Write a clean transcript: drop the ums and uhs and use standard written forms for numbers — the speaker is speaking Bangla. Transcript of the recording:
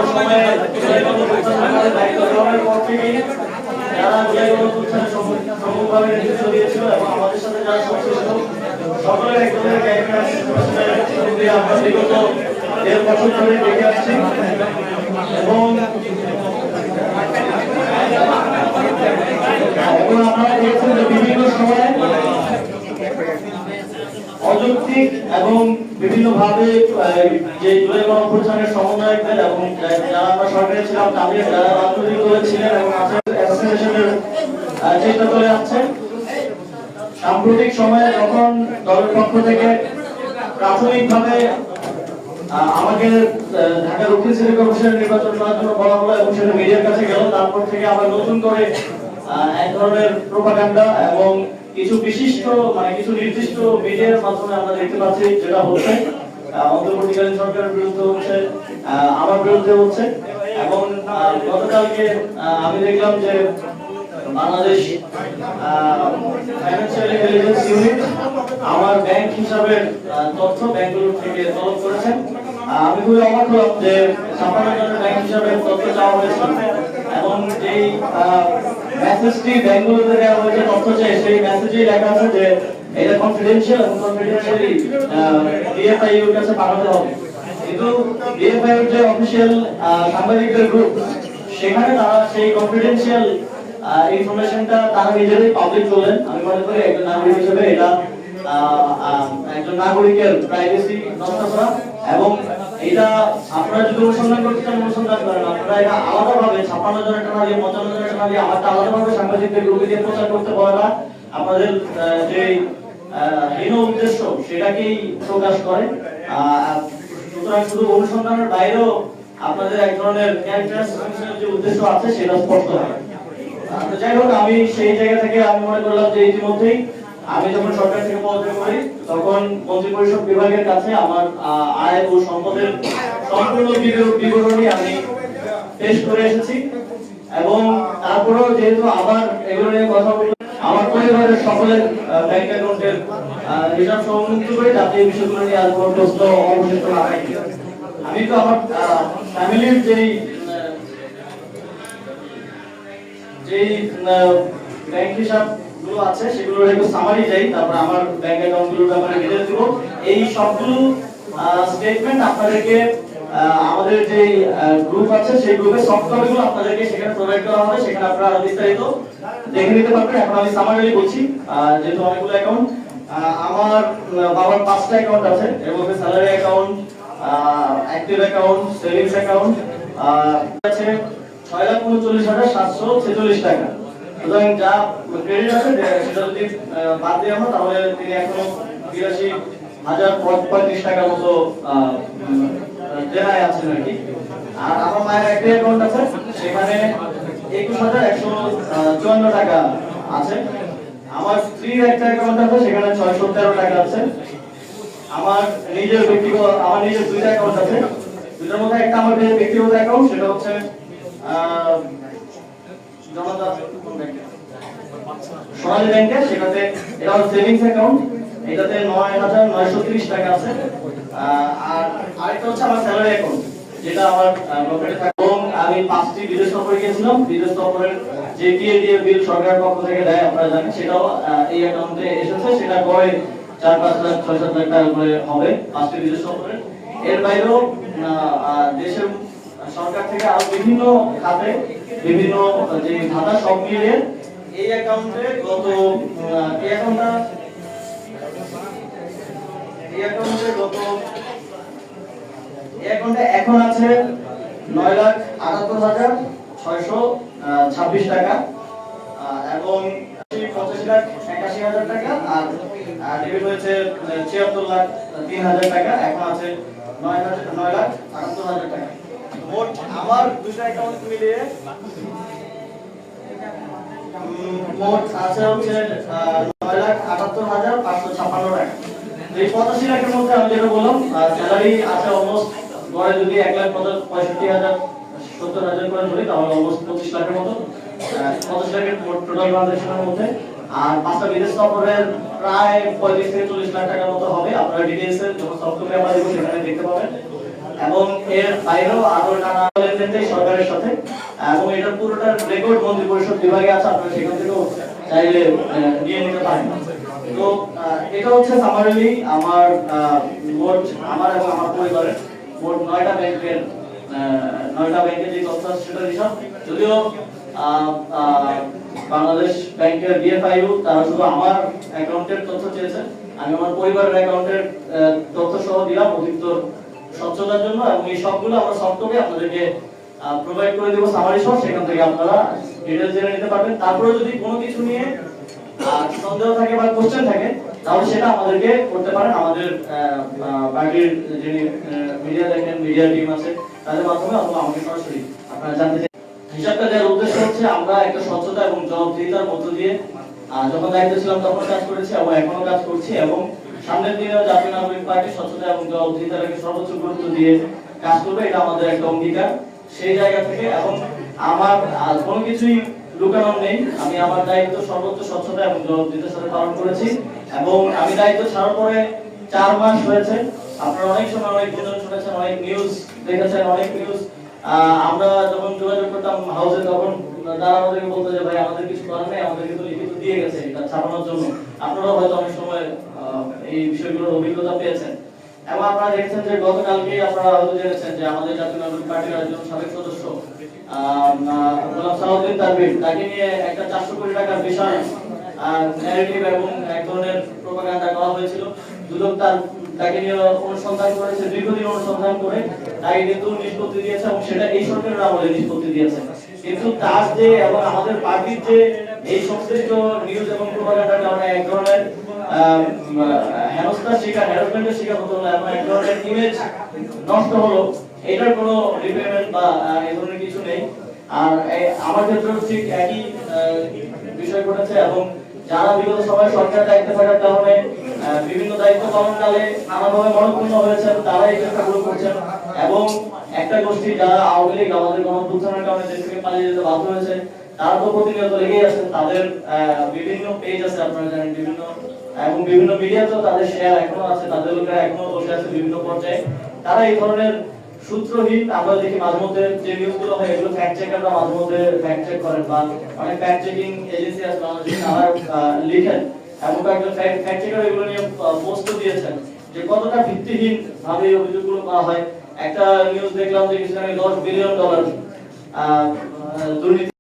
সময়ে দায়িত্ব গ্রহণের পর থেকেই যারা সম্মুখভাবে নেতৃত্ব দিয়েছিল এবং আমাদের সাথে যারা সংশ্লিষ্ট সকলের এক ধরনের আমরা বিগত 1.5 বছর ধরে দেখে আসছি এবং আপনারা দেখছেন যে বিভিন্ন সময়ে অযৌক্তিক এবং বিভিন্ন ভাবে যে জুলাই গণঅভ্যুত্থানের সমন্বয়কদের এবং যারা আমরা সরকারে ছিলাম তাদের যারা রাজনৈতিক দলে ছিলেন এবং অ্যাসোসিয়েশনের চেষ্টা করে আসছে। সাম্প্রতিক সময়ে যখন দলের পক্ষ থেকে প্রাথমিকভাবে আমাকে ঢাকা দক্ষিণ সিটি কর্পোরেশনের নির্বাচন করার জন্য বলা হলো এবং সেটা মিডিয়ার কাছে গেল, তারপর থেকে আবার নতুন করে এক ধরনের প্রোপাগান্ডা এবং কিছু বিশিষ্ট কিছু নির্দিষ্ট মিডিয়ার মাধ্যমে আমরা দেখতে পাচ্ছি যেটা হচ্ছে অন্তর্বর্তীকালীন সরকারের বিরুদ্ধে হচ্ছে, আমার বিরুদ্ধে হচ্ছে। এবং গতকালকে আমি দেখলাম যে বাংলাদেশ ফাইন্যান্সিয়াল ইন্টেলিজেন্স ইউনিট আমার ব্যাংক হিসাবের তথ্য বেঙ্গালুরু থেকে তলব করেছেন। আমি খুবই অবাক হলাম যে 56 জনের ব্যাংক হিসাবের তথ্য চাওয়া হয়েছিল এবং যেই মেসেজটি বেঙ্গালুরুতে দেওয়া হয়েছে তথ্য চেয়ে সেই মেসেজেই লেখা আছে যে এটা কনফিডেন্সিয়াল এবং কনফিডেন্সিয়ালি ডিএফআইইউ এর কাছে পাঠাতে হবে। কিন্তু ডিএফআইইউ যে অফিশিয়াল সাংবাদিকদের গ্রুপ সেখানে তারা সেই কনফিডেন্সিয়াল ইনফরমেশনটা তারা নিজেরাই পাবলিক করলেন। আমি মনে করি একজন নাগরিক হিসেবে এটা একজন নাগরিকের প্রাইভেসি নষ্ট করা এবং এটা আপনারা যদি অনুসন্ধান করতে চান অনুসন্ধান করেন। আপনারা এটা আলাদাভাবে 56 জনের টাকা দিয়ে 55 জনের টাকা দিয়ে আমারটা আলাদাভাবে সাংবাদিকদের গ্রুপে দিয়ে প্রচার করতে বলাটা আপনাদের যে হীন উদ্দেশ্য সেটাকেই প্রকাশ করে। সুতরাং শুধু অনুসন্ধানের বাইরেও আপনাদের এক ধরনের ক্যারেক্টার অ্যাসাসিনেশনের যে উদ্দেশ্য আছে সেটা স্পষ্ট হয়। যাই হোক, আমি সেই জায়গা থেকে আমি মনে করলাম যে ইতিমধ্যেই আমি যখন সরকার থেকে পদত্যাগ করি তখন মন্ত্রিপরিষদ বিভাগের কাছে আমার আয় ও সম্পদের সম্পূর্ণ বিবরণী আমি পেশ করে এসেছি এবং তারপরেও যেহেতু আবার এগুলো নিয়ে কথা বলতে আমার পরিবারের সকলের ব্যাংক অ্যাকাউন্টের হিসাব সহ মুক্ত করে যাতে এই বিষয়গুলো নিয়ে আর কোনো প্রশ্ন অবশিষ্ট না থাকে। আমি তো আমার ফ্যামিলির যেই ব্যাংক হিসাব গুলো আছে সেগুলোর একটু সামারি চাই, তারপর আমার ব্যাংক অ্যাকাউন্ট গুলোর ব্যাপারে ডিটেইলস দিব। এই সবগুলো স্টেটমেন্ট আপনাদেরকে আমাদের যে গ্রুপ আছে সেই গ্রুপের সফট কপিগুলো আপনাদেরকে সেখানে প্রোভাইড করা হবে, সেখানে আপনারা আরো বিস্তারিত দেখে নিতে পারবেন। এখন আমি সামারিলি বলছি, যেহেতু অনেকগুলো অ্যাকাউন্ট, আমার বাবার 5টা অ্যাকাউন্ট আছে, এর মধ্যে salary account, active account, savings account আছে 6,39,746 টাকা। সুতরাং যা ক্রেডিট আছে সেটা যদি বাদ দিয়ে আমরা তাহলে তিনি এখনো 82,035 টাকার মতো দেনায় আছেন আর কি। আর আমার মায়ের একটা অ্যাকাউন্ট আছে সেখানে 21,154 টাকা আছে। আমার স্ত্রীর একটা অ্যাকাউন্ট আছে সেখানে 613 টাকা আছে। আমার নিজের 2টা অ্যাকাউন্ট আছে, দুটোর মধ্যে একটা আমার ব্যক্তিগত অ্যাকাউন্ট, সেটা হচ্ছে সোনালী ব্যাংকে, সেটাতে এটা হচ্ছে সেভিংস অ্যাকাউন্ট, এটাতে 9,930 টাকা আছে। আর আরেকটা হচ্ছে আমার স্যালারি অ্যাকাউন্ট, যেটা আমার পকেটে থাকে। এবং আমি 5টি বিদেশ সফরে গিয়েছিলাম, বিদেশ সফরের যে টিএডিএ বিল সরকারের পক্ষ থেকে দেয় আপনারা জানেন, সেটাও এই অ্যাকাউন্টে এসেছে। সেটা গড়ে 4-5 লাখ 6-7 লাখ টাকা করে হবে 5টি বিদেশ সফরে। এর বাইরেও দেশের সরকার থেকে আরো বিভিন্ন খাতে বিভিন্ন যে ভাতা সব মিলিয়ে এই অ্যাকাউন্টে এখন আছে 9,78,626 টাকা এবং 85,81,000 টাকা, আর ডেবিট হয়েছে 76,03,000 টাকা। এখন আছে 9,78,000 টাকা। মোট আমার দুটো অ্যাকাউন্ট মিলিয়ে মোট আছে হচ্ছে 9,78,556 টাকা। এই 85 লাখের মধ্যে আমি যেটা বললাম, স্যালারি আছে অলমোস্ট গড়ে যদি 1,65,000-70,000 করে ধরি তাহলে অলমোস্ট 25 লাখের মতো, 25 লাখের টোটাল ট্রানজাকশনের মধ্যে। আর 5টা বিদেশ সফরের প্রায় 35 থেকে 40 লাখ টাকার মতো হবে। আপনারা ডিটেইলসে যখন সফটওয়্যার আমরা দেব সেখানে দেখতে পাবেন। এবং এর বাইরেও আরো নানা লেনদেন সরকারের সাথে, এবং এটা পুরোটার রেকর্ড মন্ত্রী পরিষদ বিভাগে আছে, আপনারা সেখান থেকেও চাইলে নিয়ে নিতে পারেন। তো এটা হচ্ছে সামারিলি আমার মোট আমার এবং আমার পরিবারের মোট 9টা ব্যাংকের যে তথ্য আছে সেটা হিসাব। যদিও বাংলাদেশ ব্যাংকের বিএফআইইউ তারা শুধু আমার অ্যাকাউন্টের তথ্য চেয়েছে, আমি আমার পরিবারের অ্যাকাউন্টের তথ্য সহ দিলাম অধিকতর স্বচ্ছতার জন্য, এবং এই সবগুলো আমরা সফটওয়্যারে আপনাদেরকে প্রোভাইড করে দেব সামারি সহ, সেখান থেকে আপনারা ডিটেইলস জেনে নিতে পারবেন। তারপরে যদি কোনো কিছু নিয়ে সন্দেহ থাকে বা কোশ্চেন থাকে তাহলে সেটা আমাদেরকে করতে পারেন, আমাদের পার্টির যিনি মিডিয়া দেখেন, মিডিয়া টিম আছে তাদের মাধ্যমে, অথবা আমাকে সরাসরি আপনারা জানতে চাই। হিসাবটা দেওয়ার উদ্দেশ্য হচ্ছে আমরা একটা স্বচ্ছতা এবং জবাবদিহিতার মধ্য দিয়ে যখন দায়িত্ব ছিলাম তখন কাজ করেছি এবং এখনো কাজ করছি, এবং সামনের দিনেও জাতীয় নাগরিক পার্টি স্বচ্ছতা এবং জবাবদিহিতাকে সর্বোচ্চ গুরুত্ব দিয়ে কাজ করবে, এটা আমাদের একটা অঙ্গীকার। সেই জায়গা থেকে এবং আমার কোনো কিছুই লুকানো নেই, আমি আমার দায়িত্ব সর্বোচ্চ স্বচ্ছতা এবং জবাবদিহিতার সাথে পালন করেছি, এবং আমি দায়িত্ব ছাড়ার পরে 4 মাস হয়েছে। আপনারা অনেক সময় অনেক গুঞ্জন শুনেছেন, অনেক নিউজ দেখেছেন, অনেক নিউজ আমরা যখন যোগাযোগ করতাম হাউসে তখন তারা আমাদেরকে বলতো যে ভাই আমাদের কিছু করার নেই, আমাদের কিন্তু লিখিত দিয়ে গেছে এটা ছাপানোর জন্য। আপনারা হয়তো অনেক সময় এই বিষয়গুলোর অভিজ্ঞতা পেয়েছেন, এবং আপনারা দেখেছেন যে গতকালকে আপনারা হয়তো জেনেছেন যে আমাদের জাতীয় নাগরিক পার্টির একজন সাবেক সদস্য গোলাম সালাউদ্দিন তানভীর, তাকে নিয়ে একটা 400 কোটি টাকার বিশাল ন্যারেটিভ এবং এক ধরনের প্রোপাগান্ডা করা হয়েছিল। দুদক তাকে নিয়ে অনুসন্ধান করেছে, দীর্ঘদিন অনুসন্ধান করে তাকে কিন্তু নিষ্পত্তি দিয়েছে, এবং সেটা এই সরকারের আমলে নিষ্পত্তি দিয়েছে। কিন্তু তার যে এবং আমাদের পার্টির যে এই সংশ্লিষ্ট নিউজ এবং প্রোপাগান্ডার কারণে এক ধরনের হেনস্থার শিকার, হ্যারাসমেন্টের শিকার হতে হলো, এবং এক ধরনের ইমেজ নষ্ট হলো, এটার কোনো রিপেমেন্ট বা এই ধরনের কিছু নেই। আর আমার ক্ষেত্রেও ঠিক একই বিষয় ঘটেছে, এবং যারা বিগত সময় সরকারের দায়িত্বে থাকার কারণে বিভিন্ন দায়িত্ব পালনকালে নানাভাবে মনোক্ষুণ্ণ হয়েছেন, তারা এই চেষ্টাগুলো করছেন, এবং একটা গোষ্ঠী যারা আওয়ামী লীগ আমাদের গণঅভ্যুত্থানের কারণে দেশ থেকে পালিয়ে যেতে বাধ্য হয়েছে, তারা তো প্রতিনিয়ত লেগেই আছেন। তাদের বিভিন্ন পেজ আছে আপনারা জানেন, এবং বিভিন্ন মিডিয়াতেও তাদের শেয়ার এখনো আছে, তাদের লোকেরা এখনো বসে আছে বিভিন্ন পর্যায়ে। তারা এই ধরনের সূত্রহীন, আমরা দেখি মাঝে মধ্যে যে নিউজগুলো হয় এগুলো ফ্যাক্ট চেকাররা মাঝে মধ্যে ফ্যাক্ট চেক করেন, বা অনেক ফ্যাক্ট চেকিং এজেন্সি আছে বাংলাদেশে, তারা লিখেন, এবং কয়েকজন ফ্যাক্ট চেকার এগুলো নিয়ে পোস্ট দিয়েছেন যে কতটা ভিত্তিহীন ভাবে এই অভিযোগগুলো করা হয়। একটা নিউজ দেখলাম যে কিছুদিন আগে $10 বিলিয়ন দুর্নীতি